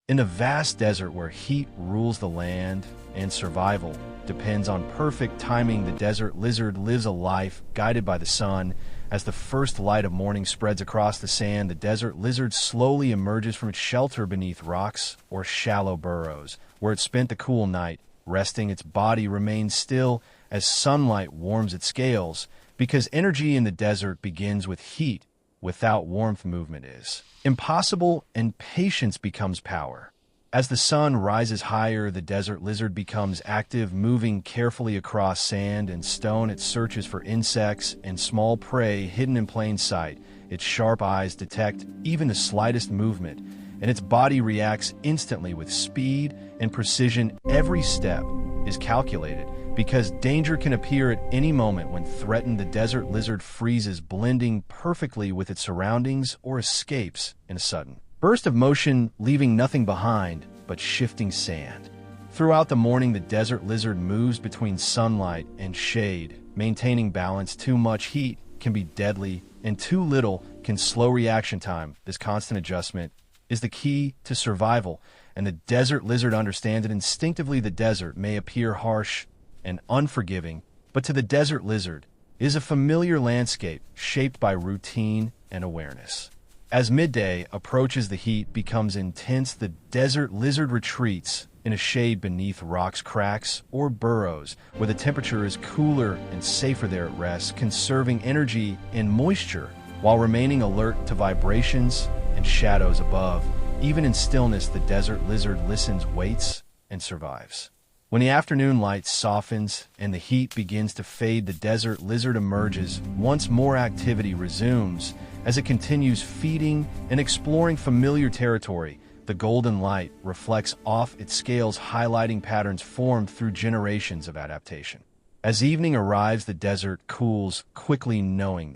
In a vast desert where heat rules the land and survival depends on perfect timing, the desert lizard lives a life guided by the sun. As the first light of morning spreads across the sand, the desert lizard slowly emerges from its shelter beneath rocks or shallow burrows, where it spent the cool night. Resting, its body remains still as sunlight warms its scales, because energy in the desert begins with heat. Without warmth, movement is impossible, and patience becomes power. As the sun rises higher, the desert lizard becomes active, moving carefully across sand and stone. It searches for insects and small prey hidden in plain sight. Its sharp eyes detect even the slightest movement, and its body reacts instantly with speed and precision. Every step is calculated, because danger can appear at any moment. When threatened, the desert lizard freezes, blending perfectly with its surroundings, or escapes in a sudden burst of motion, leaving nothing behind but shifting sand. Throughout the morning, the desert lizard moves between sunlight and shade, maintaining balance. Too much heat can be deadly, and too little can slow reaction time. This constant adjustment is the key to survival, and the desert lizard understands it instinctively. The desert may appear harsh and unforgiving, but to the desert lizard is a familiar landscape shaped by routine and awareness. As midday approaches, the heat becomes intense. The desert lizard retreats in a shade beneath rocks, cracks, or burrows, where the temperature is cooler and safer. There it rests, conserving energy and moisture while remaining alert to vibrations and shadows above. Even in stillness, the desert lizard listens, waits, and survives. When the afternoon light softens and the heat begins to fade, the desert lizard emerges. Once more, activity resumes as it continues feeding and exploring familiar territory. The golden light reflects off its scales, highlighting patterns formed through generations of adaptation. As evening arrives, the desert cools quickly, knowing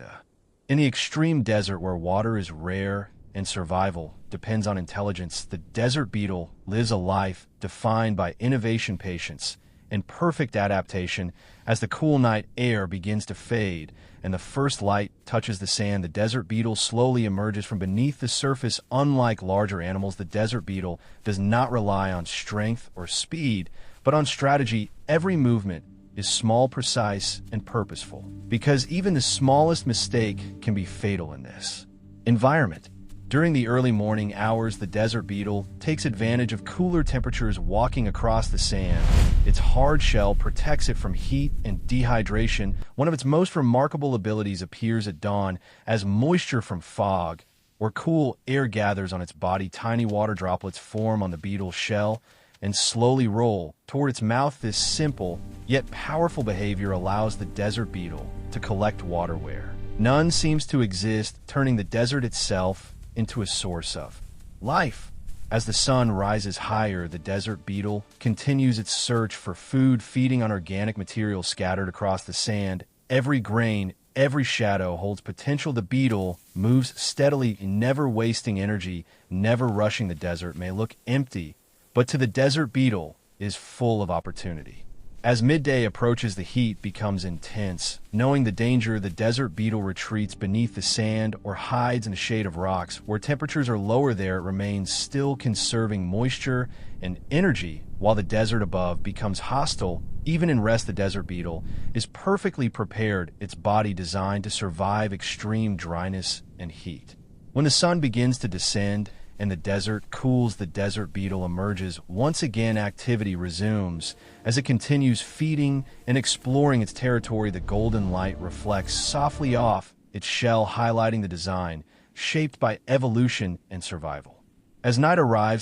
in the extreme desert where water is rare and survival depends on intelligence, the desert beetle lives a life defined by innovation, patience, and perfect adaptation. As the cool night air begins to fade and the first light touches the sand, the desert beetle slowly emerges from beneath the surface. Unlike larger animals, the desert beetle does not rely on strength or speed, but on strategy. Every movement is small, precise, and purposeful, because even the smallest mistake can be fatal in this environment. During the early morning hours, the desert beetle takes advantage of cooler temperatures, walking across the sand. Its hard shell protects it from heat and dehydration. One of its most remarkable abilities appears at dawn, as moisture from fog or cool air gathers on its body. Tiny water droplets form on the beetle's shell and slowly roll toward its mouth. This simple yet powerful behavior allows the desert beetle to collect water where none seems to exist, turning the desert itself into a source of life. As the sun rises higher, the desert beetle continues its search for food, feeding on organic material scattered across the sand. Every grain, every shadow holds potential. The beetle moves steadily, never wasting energy, never rushing. The desert may look empty, but to the desert beetle is full of opportunity. As midday approaches, the heat becomes intense. Knowing the danger, the desert beetle retreats beneath the sand or hides in the shade of rocks. Where temperatures are lower, there it remains still, conserving moisture and energy. While the desert above becomes hostile, even in rest, the desert beetle is perfectly prepared, its body designed to survive extreme dryness and heat. When the sun begins to descend and the desert cools, the desert beetle emerges. Once again, activity resumes. As it continues feeding and exploring its territory, the golden light reflects softly off its shell, highlighting the design shaped by evolution and survival. As night arrives,